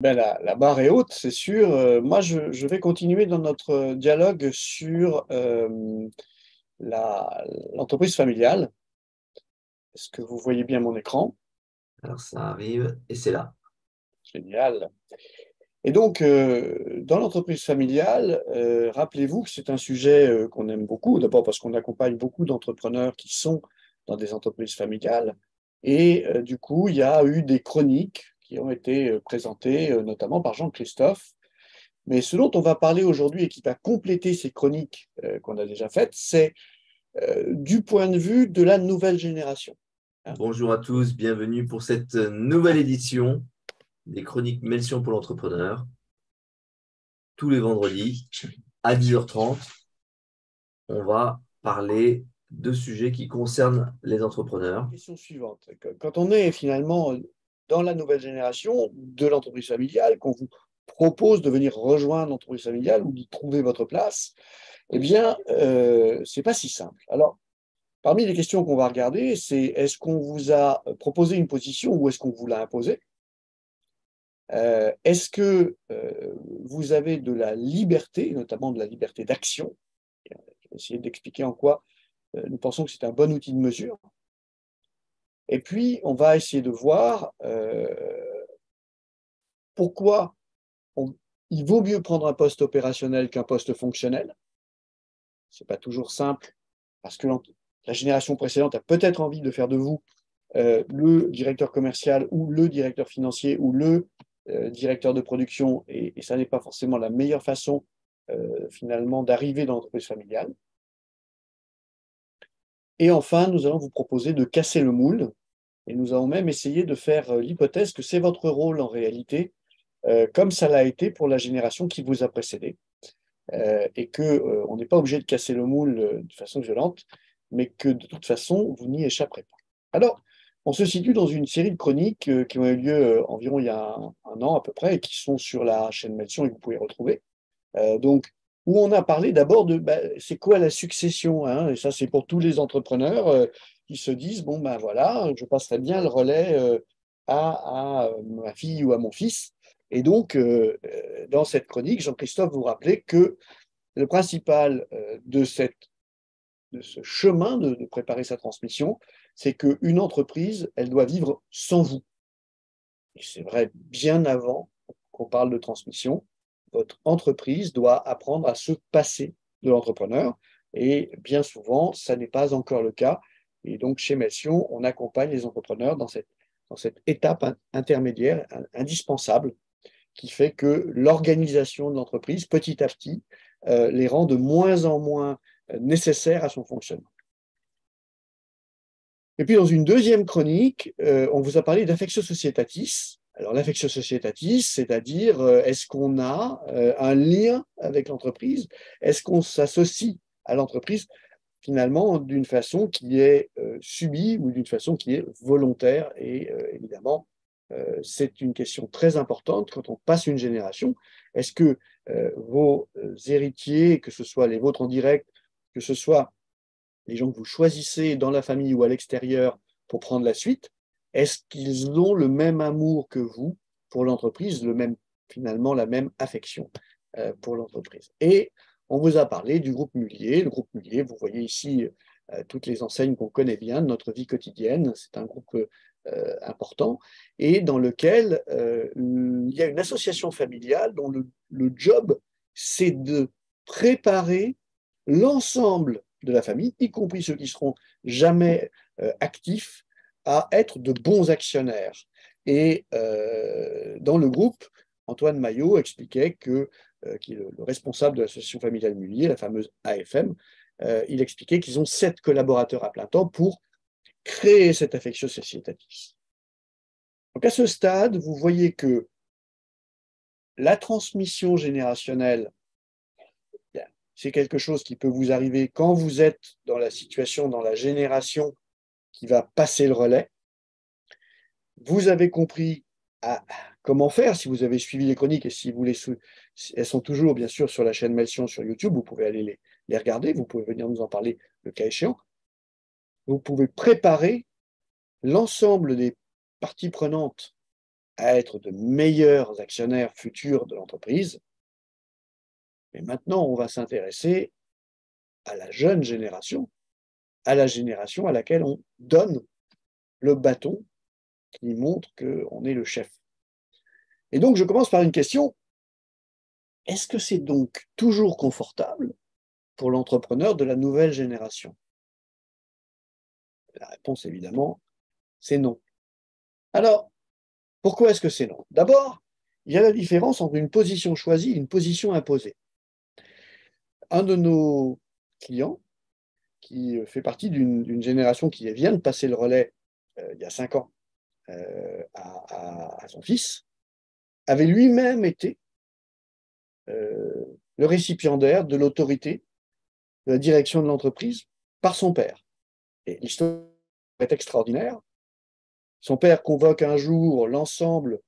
La barre est haute, c'est sûr. Moi, je vais continuer dans notre dialogue sur l'entreprise familiale. Est-ce que vous voyez bien mon écran? Alors ça arrive et c'est là. Génial. Et donc, dans l'entreprise familiale, rappelez-vous que c'est un sujet qu'on aime beaucoup, d'abord parce qu'on accompagne beaucoup d'entrepreneurs qui sont dans des entreprises familiales. Et du coup, il y a eu des chroniques qui ont été présentées, notamment par Jean-Christophe. Mais ce dont on va parler aujourd'hui et qui va compléter ces chroniques qu'on a déjà faites, c'est du point de vue de la nouvelle génération. Hein. Bonjour à tous, bienvenue pour cette nouvelle édition des Chroniques Melsion pour l'entrepreneur. Tous les vendredis à 10h30, on va parler de sujets qui concernent les entrepreneurs. Question suivante. Quand on est finalement dans la nouvelle génération de l'entreprise familiale, qu'on vous propose de venir rejoindre l'entreprise familiale ou d'y trouver votre place, eh bien, ce n'est pas si simple. Alors, parmi les questions qu'on va regarder, c'est est-ce qu'on vous a proposé une position ou est-ce qu'on vous l'a imposée? Est-ce que vous avez de la liberté, notamment de la liberté d'action? Je vais essayer d'expliquer en quoi nous pensons que c'est un bon outil de mesure. Et puis, on va essayer de voir pourquoi on- il vaut mieux prendre un poste opérationnel qu'un poste fonctionnel. Ce n'est pas toujours simple, parce que la génération précédente a peut-être envie de faire de vous le directeur commercial ou le directeur financier ou le directeur de production, et ça n'est pas forcément la meilleure façon finalement d'arriver dans l'entreprise familiale. Et enfin, nous allons vous proposer de casser le moule, et nous allons même essayer de faire l'hypothèse que c'est votre rôle en réalité, comme ça l'a été pour la génération qui vous a précédé, et qu'on n'est pas obligé de casser le moule de façon violente, mais que de toute façon, vous n'y échapperez pas. Alors, on se situe dans une série de chroniques qui ont eu lieu environ il y a un an à peu près, et qui sont sur la chaîne Melsion et que vous pouvez retrouver. Donc, où on a parlé d'abord de c'est quoi la succession, hein, et ça c'est pour tous les entrepreneurs qui se disent, bon ben voilà, je passerai bien le relais à ma fille ou à mon fils. Et donc, dans cette chronique, Jean-Christophe vous rappelait que le principal de ce chemin de préparer sa transmission, c'est qu'une entreprise, elle doit vivre sans vous. Et c'est vrai bien avant qu'on parle de transmission, votre entreprise doit apprendre à se passer de l'entrepreneur. Et bien souvent, ça n'est pas encore le cas. Et donc, chez Melsion, on accompagne les entrepreneurs dans cette étape intermédiaire indispensable qui fait que l'organisation de l'entreprise, petit à petit, les rend de moins en moins nécessaires à son fonctionnement. Et puis, dans une deuxième chronique, on vous a parlé d'affectio societatis. Alors, l'affectio societatis, c'est-à-dire, est-ce qu'on a un lien avec l'entreprise? Est-ce qu'on s'associe à l'entreprise, finalement, d'une façon qui est subie ou d'une façon qui est volontaire? Et évidemment, c'est une question très importante quand on passe une génération. Est-ce que vos héritiers, que ce soit les vôtres en direct, que ce soit les gens que vous choisissez dans la famille ou à l'extérieur pour prendre la suite, est-ce qu'ils ont le même amour que vous pour l'entreprise, finalement la même affection pour l'entreprise? Et on vous a parlé du groupe Mullier. Le groupe Mullier, vous voyez ici toutes les enseignes qu'on connaît bien de notre vie quotidienne. C'est un groupe important et dans lequel il y a une association familiale dont le job, c'est de préparer l'ensemble de la famille, y compris ceux qui seront jamais actifs, à être de bons actionnaires. Et dans le groupe, Antoine Maillot expliquait qui est le responsable de l'association familiale Mullier, la fameuse AFM, il expliquait qu'ils ont 7 collaborateurs à plein temps pour créer cette affectio societatis. Donc à ce stade, vous voyez que la transmission générationnelle, c'est quelque chose qui peut vous arriver quand vous êtes dans la situation, dans la génération qui va passer le relais. Vous avez compris comment faire si vous avez suivi les chroniques et si vous elles sont toujours bien sûr sur la chaîne Melsion sur YouTube, vous pouvez aller les regarder, vous pouvez venir nous en parler le cas échéant. Vous pouvez préparer l'ensemble des parties prenantes à être de meilleurs actionnaires futurs de l'entreprise. Mais maintenant, on va s'intéresser à la jeune génération, à la génération à laquelle on donne le bâton qui montre qu'on est le chef. Et donc, je commence par une question. Est-ce que c'est donc toujours confortable pour l'entrepreneur de la nouvelle génération? La réponse, évidemment, c'est non. Alors, pourquoi est-ce que c'est non? D'abord, il y a la différence entre une position choisie et une position imposée. Un de nos clients, qui fait partie d'une génération qui vient de passer le relais il y a 5 ans à son fils, avait lui-même été le récipiendaire de l'autorité, de la direction de l'entreprise par son père. Et l'histoire est extraordinaire. Son père convoque un jour l'ensemble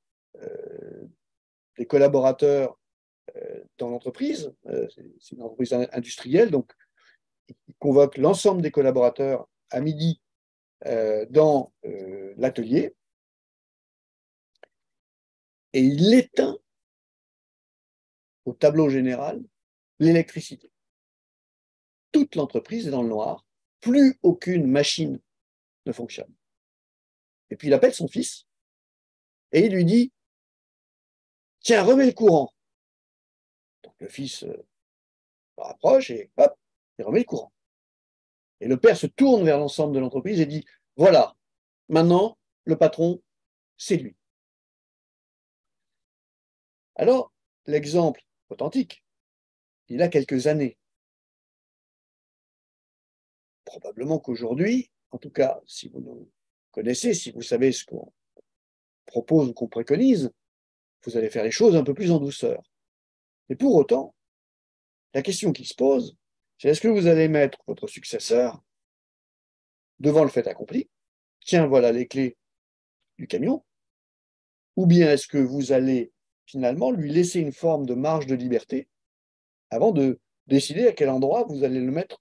des collaborateurs dans l'entreprise. C'est une entreprise industrielle, donc il convoque l'ensemble des collaborateurs à midi dans l'atelier et il éteint au tableau général l'électricité. Toute l'entreprise est dans le noir, plus aucune machine ne fonctionne. Et puis il appelle son fils et il lui dit « Tiens, remets le courant ». Donc le fils rapproche et hop, il remet le courant. Et le père se tourne vers l'ensemble de l'entreprise et dit « Voilà, maintenant, le patron, c'est lui ». Alors, l'exemple authentique, il a quelques années. Probablement qu'aujourd'hui, en tout cas, si vous nous connaissez, si vous savez ce qu'on propose ou qu'on préconise, vous allez faire les choses un peu plus en douceur. Et pour autant, la question qui se pose, c'est est-ce que vous allez mettre votre successeur devant le fait accompli, tiens, voilà les clés du camion, ou bien est-ce que vous allez finalement lui laisser une forme de marge de liberté avant de décider à quel endroit vous allez le mettre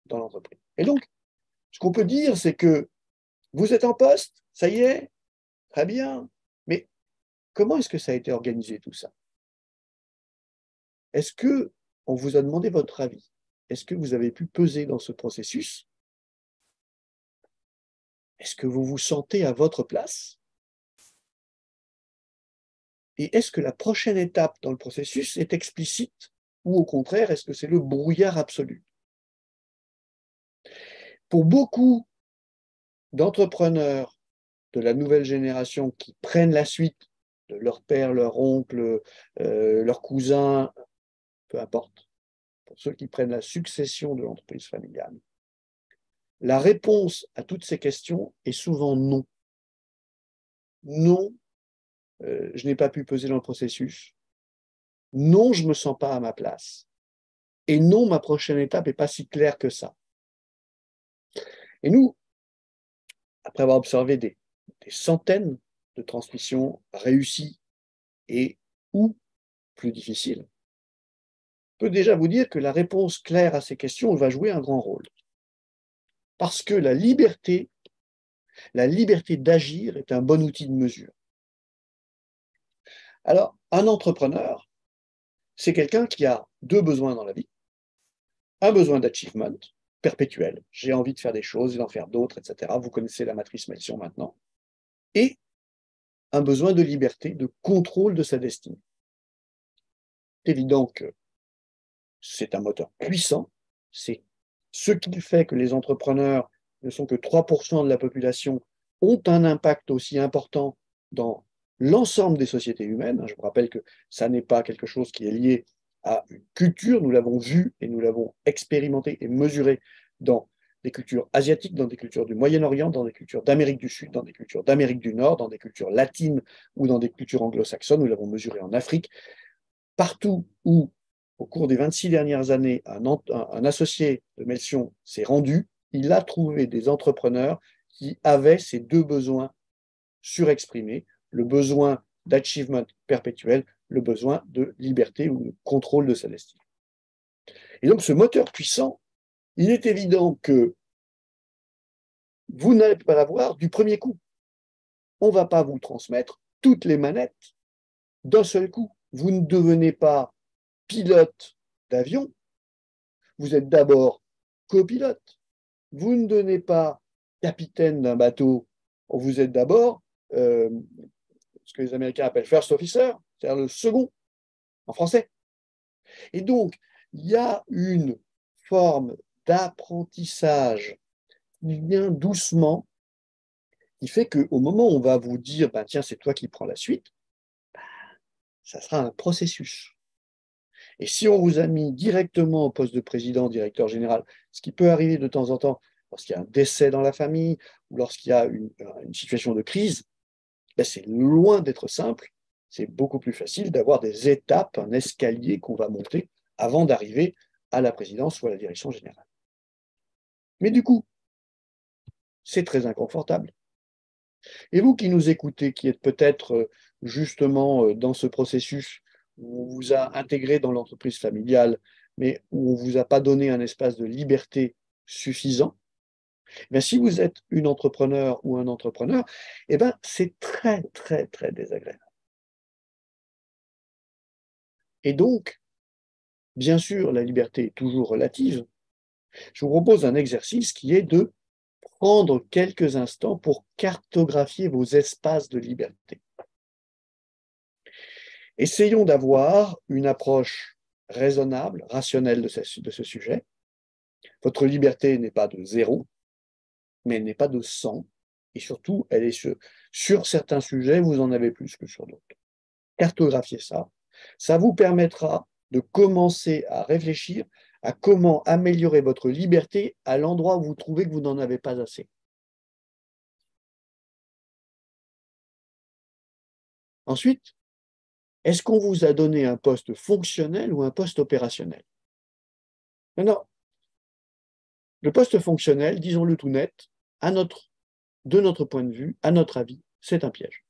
dans l'entreprise. Et donc, ce qu'on peut dire, c'est que vous êtes en poste, ça y est, très bien, mais comment est-ce que ça a été organisé tout ça? Est-ce que on vous a demandé votre avis? Est-ce que vous avez pu peser dans ce processus? Est-ce que vous vous sentez à votre place? Et est-ce que la prochaine étape dans le processus est explicite ou au contraire, est-ce que c'est le brouillard absolu? Pour beaucoup d'entrepreneurs de la nouvelle génération qui prennent la suite de leur père, leur oncle, leur cousin, peu importe, pour ceux qui prennent la succession de l'entreprise familiale, la réponse à toutes ces questions est souvent non. Non, je n'ai pas pu peser dans le processus. Non, je ne me sens pas à ma place. Et non, ma prochaine étape n'est pas si claire que ça. Et nous, après avoir observé des centaines de transmissions réussies et ou plus difficiles, je peux déjà vous dire que la réponse claire à ces questions va jouer un grand rôle. Parce que la liberté d'agir est un bon outil de mesure. Alors, un entrepreneur, c'est quelqu'un qui a deux besoins dans la vie. Un besoin d'achievement perpétuel. J'ai envie de faire des choses et d'en faire d'autres, etc. Vous connaissez la matrice Melchior maintenant. Et un besoin de liberté, de contrôle de sa destinée. C'est évident que c'est un moteur puissant. C'est ce qui fait que les entrepreneurs ne sont que 3% de la population, ont un impact aussi important dans l'ensemble des sociétés humaines. Je vous rappelle que ça n'est pas quelque chose qui est lié à une culture. Nous l'avons vu et nous l'avons expérimenté et mesuré dans des cultures asiatiques, dans des cultures du Moyen-Orient, dans des cultures d'Amérique du Sud, dans des cultures d'Amérique du Nord, dans des cultures latines ou dans des cultures anglo-saxonnes. Nous l'avons mesuré en Afrique. Partout où, au cours des 26 dernières années, un associé de Melchior s'est rendu, il a trouvé des entrepreneurs qui avaient ces deux besoins surexprimés, le besoin d'achievement perpétuel, le besoin de liberté ou de contrôle de sa destinée. Et donc ce moteur puissant, il est évident que vous n'allez pas l'avoir du premier coup. On ne va pas vous transmettre toutes les manettes d'un seul coup. Vous ne devenez pas pilote d'avion, vous êtes d'abord copilote. Vous ne devenez pas capitaine d'un bateau, vous êtes d'abord ce que les Américains appellent first officer, c'est-à-dire le second en français. Et donc, il y a une forme d'apprentissage qui vient doucement, qui fait qu'au moment où on va vous dire, ben, tiens, c'est toi qui prends la suite, ça sera un processus. Et si on vous a mis directement au poste de président, directeur général, ce qui peut arriver de temps en temps lorsqu'il y a un décès dans la famille ou lorsqu'il y a une situation de crise, ben c'est loin d'être simple. C'est beaucoup plus facile d'avoir des étapes, un escalier qu'on va monter avant d'arriver à la présidence ou à la direction générale. Mais du coup, c'est très inconfortable. Et vous qui nous écoutez, qui êtes peut-être justement dans ce processus où on vous a intégré dans l'entreprise familiale, mais où on ne vous a pas donné un espace de liberté suffisant, bien, si vous êtes une entrepreneur ou un entrepreneur, eh ben, c'est très, très, très désagréable. Et donc, bien sûr, la liberté est toujours relative. Je vous propose un exercice qui est de prendre quelques instants pour cartographier vos espaces de liberté. Essayons d'avoir une approche raisonnable, rationnelle de ce sujet. Votre liberté n'est pas de 0, mais elle n'est pas de 100. Et surtout, elle est sur certains sujets, vous en avez plus que sur d'autres. Cartographiez ça. Ça vous permettra de commencer à réfléchir à comment améliorer votre liberté à l'endroit où vous trouvez que vous n'en avez pas assez. Ensuite, est-ce qu'on vous a donné un poste fonctionnel ou un poste opérationnel? Non, le poste fonctionnel, disons-le tout net, de notre point de vue, à notre avis, c'est un piège.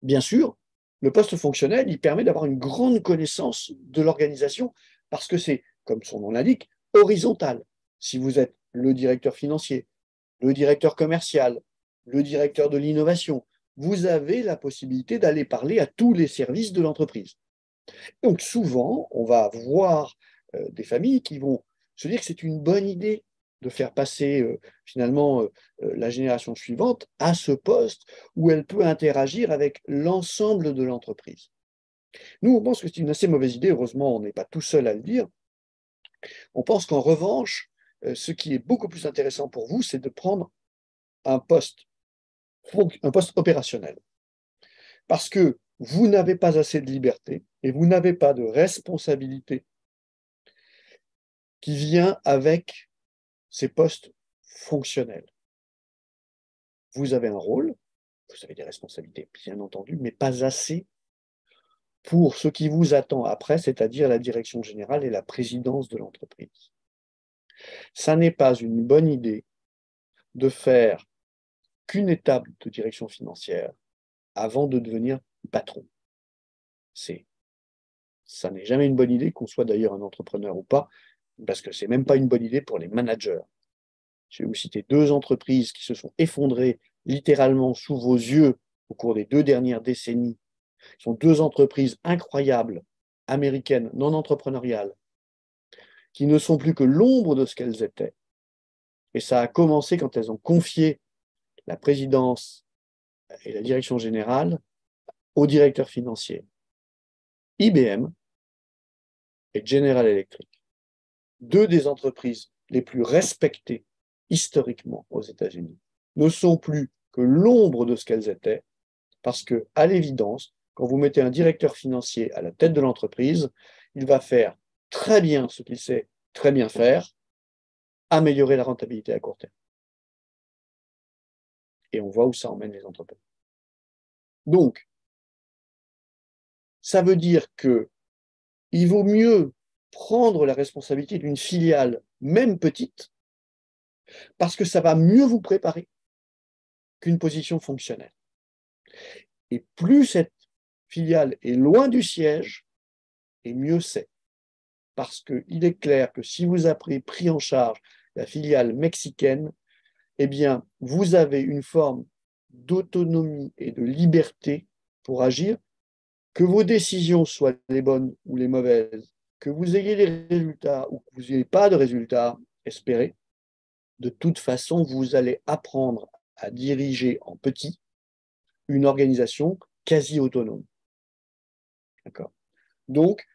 Bien sûr, le poste fonctionnel, il permet d'avoir une grande connaissance de l'organisation parce que c'est, comme son nom l'indique, horizontal. Si vous êtes le directeur financier, le directeur commercial, le directeur de l'innovation, vous avez la possibilité d'aller parler à tous les services de l'entreprise. Donc souvent, on va voir des familles qui vont se dire que c'est une bonne idée de faire passer finalement la génération suivante à ce poste où elle peut interagir avec l'ensemble de l'entreprise. Nous, on pense que c'est une assez mauvaise idée. Heureusement, on n'est pas tout seul à le dire. On pense qu'en revanche, ce qui est beaucoup plus intéressant pour vous, c'est de prendre un poste opérationnel. Parce que vous n'avez pas assez de liberté et vous n'avez pas de responsabilité qui vient avec ces postes fonctionnels. Vous avez un rôle, vous avez des responsabilités, bien entendu, mais pas assez pour ce qui vous attend après, c'est-à-dire la direction générale et la présidence de l'entreprise. Ça n'est pas une bonne idée de faire qu'une étape de direction financière avant de devenir patron. Ça n'est jamais une bonne idée, qu'on soit d'ailleurs un entrepreneur ou pas, parce que ce n'est même pas une bonne idée pour les managers. Je vais vous citer 2 entreprises qui se sont effondrées littéralement sous vos yeux au cours des 2 dernières décennies. Ce sont 2 entreprises incroyables, américaines, non entrepreneuriales, qui ne sont plus que l'ombre de ce qu'elles étaient. Et ça a commencé quand elles ont confié la présidence et la direction générale au directeur financier. IBM et General Electric, 2 des entreprises les plus respectées historiquement aux États-Unis, ne sont plus que l'ombre de ce qu'elles étaient, parce que, à l'évidence, quand vous mettez un directeur financier à la tête de l'entreprise, il va faire très bien ce qu'il sait très bien faire, améliorer la rentabilité à court terme. Et on voit où ça emmène les entreprises. Donc, ça veut dire qu'il vaut mieux prendre la responsabilité d'une filiale, même petite, parce que ça va mieux vous préparer qu'une position fonctionnelle. Et plus cette filiale est loin du siège, et mieux c'est. Parce qu'il est clair que si vous avez pris en charge la filiale mexicaine, eh bien, vous avez une forme d'autonomie et de liberté pour agir, que vos décisions soient les bonnes ou les mauvaises, que vous ayez des résultats ou que vous n'ayez pas de résultats espérés, de toute façon, vous allez apprendre à diriger en petit une organisation quasi autonome. D'accord ? Donc,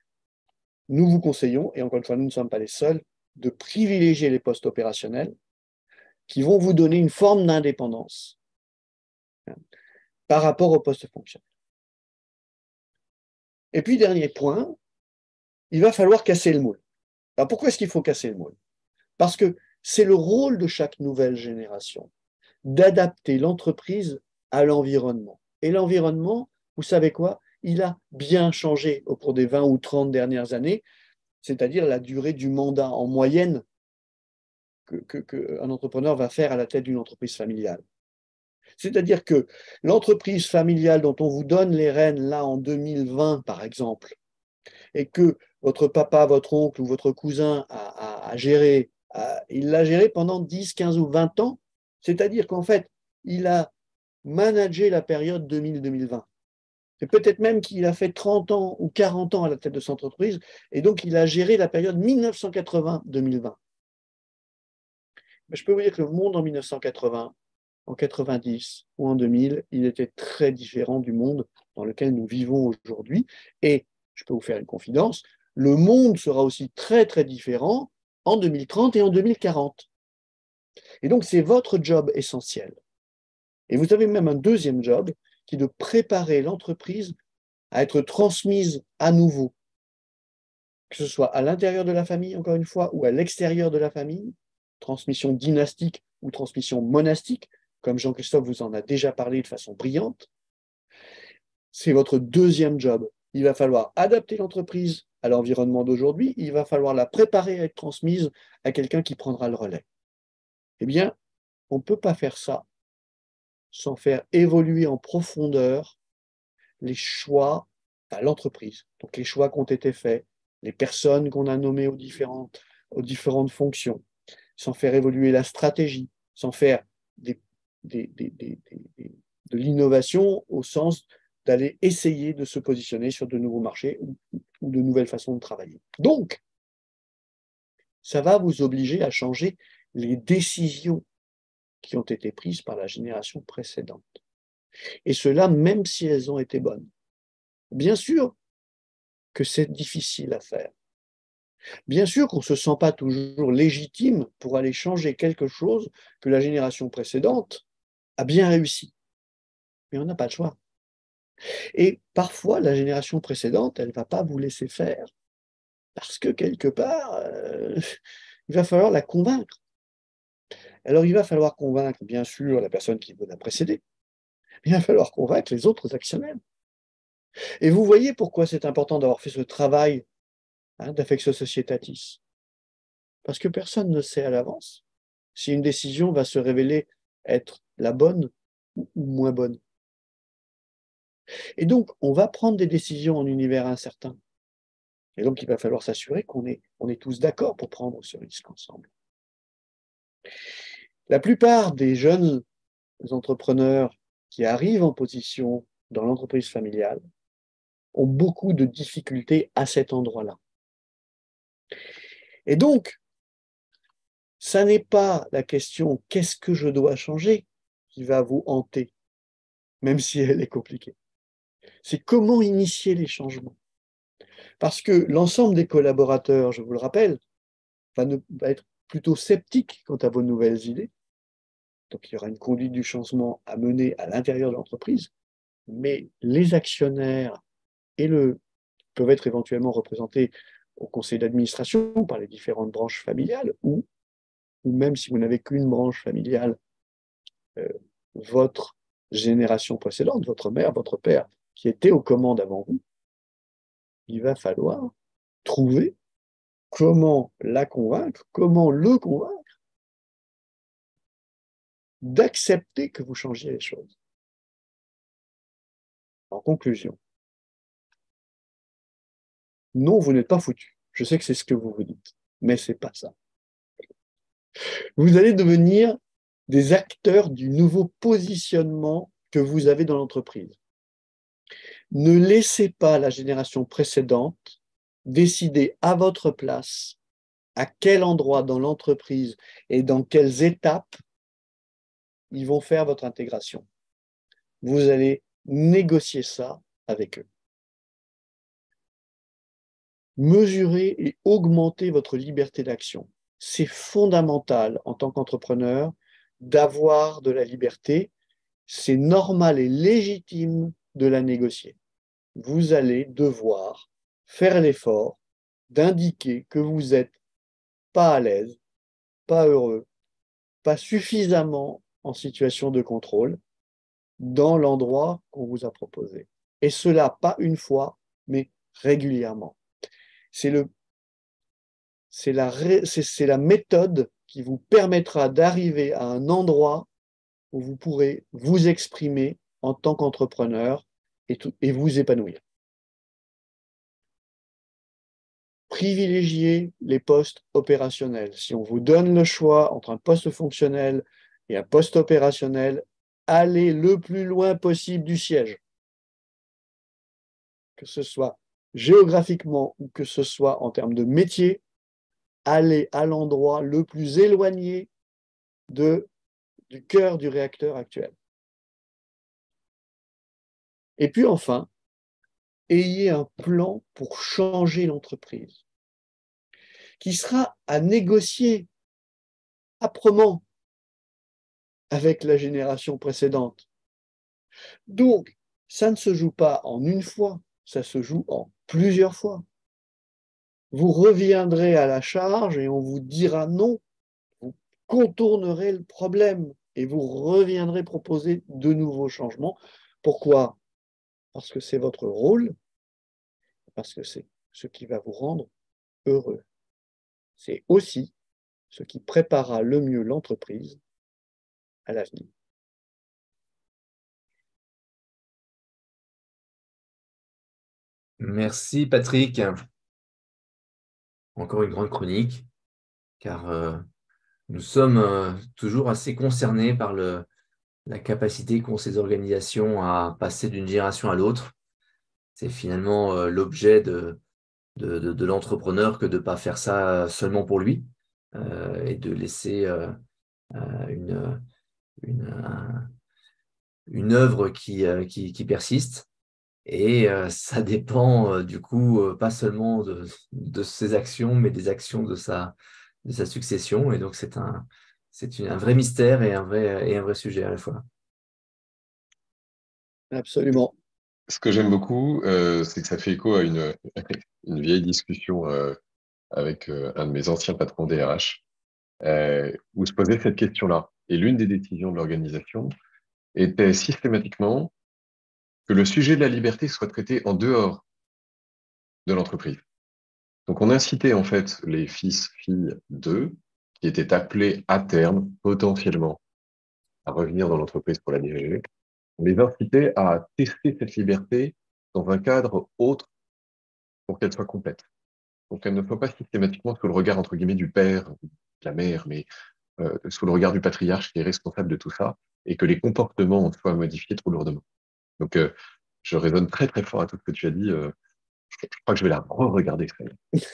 nous vous conseillons, et encore une fois, nous ne sommes pas les seuls, de privilégier les postes opérationnels qui vont vous donner une forme d'indépendance par rapport aux postes fonctionnels. Et puis, dernier point, il va falloir casser le moule. Alors, pourquoi est-ce qu'il faut casser le moule? Parce que c'est le rôle de chaque nouvelle génération d'adapter l'entreprise à l'environnement. Et l'environnement, vous savez quoi? Il a bien changé au cours des 20 ou 30 dernières années, c'est-à-dire la durée du mandat en moyenne qu'un entrepreneur va faire à la tête d'une entreprise familiale. C'est-à-dire que l'entreprise familiale dont on vous donne les rênes là en 2020, par exemple, et que votre papa, votre oncle ou votre cousin a géré, il l'a géré pendant 10, 15 ou 20 ans, c'est-à-dire qu'en fait, il a managé la période 2000-2020. C'est peut-être même qu'il a fait 30 ans ou 40 ans à la tête de son entreprise, et donc il a géré la période 1980-2020. Mais je peux vous dire que le monde en 1980, en 90 ou en 2000, il était très différent du monde dans lequel nous vivons aujourd'hui. Et je peux vous faire une confidence, le monde sera aussi très, très différent en 2030 et en 2040. Et donc, c'est votre job essentiel. Et vous avez même un deuxième job qui est de préparer l'entreprise à être transmise à nouveau, que ce soit à l'intérieur de la famille, encore une fois, ou à l'extérieur de la famille, transmission dynastique ou transmission monastique, comme Jean-Christophe vous en a déjà parlé de façon brillante. C'est votre deuxième job. Il va falloir adapter l'entreprise à l'environnement d'aujourd'hui, il va falloir la préparer à être transmise à quelqu'un qui prendra le relais. Eh bien, on ne peut pas faire ça sans faire évoluer en profondeur les choix à l'entreprise. Donc les choix qui ont été faits, les personnes qu'on a nommées aux différentes fonctions, sans faire évoluer la stratégie, sans faire de l'innovation au sens d'aller essayer de se positionner sur de nouveaux marchés ou de nouvelles façons de travailler. Donc, ça va vous obliger à changer les décisions qui ont été prises par la génération précédente. Et cela, même si elles ont été bonnes. Bien sûr que c'est difficile à faire. Bien sûr qu'on ne se sent pas toujours légitime pour aller changer quelque chose que la génération précédente a bien réussi. Mais on n'a pas le choix. Et parfois, la génération précédente, elle ne va pas vous laisser faire parce que quelque part, il va falloir la convaincre. Alors, il va falloir convaincre, bien sûr, la personne qui vous a précédé. Il va falloir convaincre les autres actionnaires. Et vous voyez pourquoi c'est important d'avoir fait ce travail d'affectio societatis. Parce que personne ne sait à l'avance si une décision va se révéler être la bonne ou moins bonne. Et donc, on va prendre des décisions en univers incertain. Et donc, il va falloir s'assurer qu'on est tous d'accord pour prendre ce risque ensemble. La plupart des jeunes entrepreneurs qui arrivent en position dans l'entreprise familiale ont beaucoup de difficultés à cet endroit-là. Et donc, ça n'est pas la question « qu'est-ce que je dois changer ?» qui va vous hanter, même si elle est compliquée. C'est comment initier les changements. Parce que l'ensemble des collaborateurs, je vous le rappelle, va être plutôt sceptique quant à vos nouvelles idées. Donc, il y aura une conduite du changement à mener à l'intérieur de l'entreprise, mais les actionnaires peuvent être éventuellement représentés au conseil d'administration par les différentes branches familiales, ou même si vous n'avez qu'une branche familiale, votre génération précédente, votre mère, votre père, qui était aux commandes avant vous, il va falloir trouver comment la convaincre, comment le convaincre d'accepter que vous changiez les choses. En conclusion, non, vous n'êtes pas foutu. Je sais que c'est ce que vous vous dites, mais ce n'est pas ça. Vous allez devenir des acteurs du nouveau positionnement que vous avez dans l'entreprise. Ne laissez pas la génération précédente décider à votre place à quel endroit dans l'entreprise et dans quelles étapes ils vont faire votre intégration. Vous allez négocier ça avec eux. Mesurer et augmenter votre liberté d'action. C'est fondamental en tant qu'entrepreneur d'avoir de la liberté. C'est normal et légitime de la négocier. Vous allez devoir faire l'effort d'indiquer que vous n'êtes pas à l'aise, pas heureux, pas suffisamment en situation de contrôle dans l'endroit qu'on vous a proposé. Et cela, pas une fois, mais régulièrement. C'est la méthode qui vous permettra d'arriver à un endroit où vous pourrez vous exprimer en tant qu'entrepreneur et vous épanouir. Privilégiez les postes opérationnels. Si on vous donne le choix entre un poste fonctionnel et un poste opérationnel, allez le plus loin possible du siège. Que ce soit géographiquement ou que ce soit en termes de métier, allez à l'endroit le plus éloigné du cœur du réacteur actuel. Et puis enfin, ayez un plan pour changer l'entreprise, qui sera à négocier âprement avec la génération précédente. Donc, ça ne se joue pas en une fois, ça se joue en plusieurs fois. Vous reviendrez à la charge et on vous dira non. Vous contournerez le problème et vous reviendrez proposer de nouveaux changements. Pourquoi? Parce que c'est votre rôle, parce que c'est ce qui va vous rendre heureux. C'est aussi ce qui préparera le mieux l'entreprise à l'avenir. Merci Patrick. Encore une grande chronique, car nous sommes toujours assez concernés par la capacité qu'ont ces organisations à passer d'une génération à l'autre. C'est finalement l'objet de l'entrepreneur que de ne pas faire ça seulement pour lui et de laisser une œuvre qui persiste. Et ça dépend du coup pas seulement de ses actions, mais des actions de sa succession. Et donc c'est un vrai mystère et un vrai sujet à la fois. Absolument. Ce que j'aime beaucoup, c'est que ça fait écho à une vieille discussion avec un de mes anciens patrons DRH, où se posait cette question-là. Et l'une des décisions de l'organisation était systématiquement que le sujet de la liberté soit traité en dehors de l'entreprise. Donc on incitait en fait les fils, filles d'eux, qui étaient appelés à terme, potentiellement, à revenir dans l'entreprise pour la diriger, on les incitait à tester cette liberté dans un cadre autre pour qu'elle soit complète. Donc qu'elle ne soit pas systématiquement sous le regard, entre guillemets, du père, de la mère, mais sous le regard du patriarche qui est responsable de tout ça, et que les comportements soient modifiés trop lourdement. Donc je résonne très très fort à tout ce que tu as dit. Je crois que je vais la re-regarder, celle-là.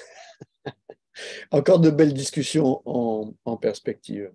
Encore de belles discussions en perspective.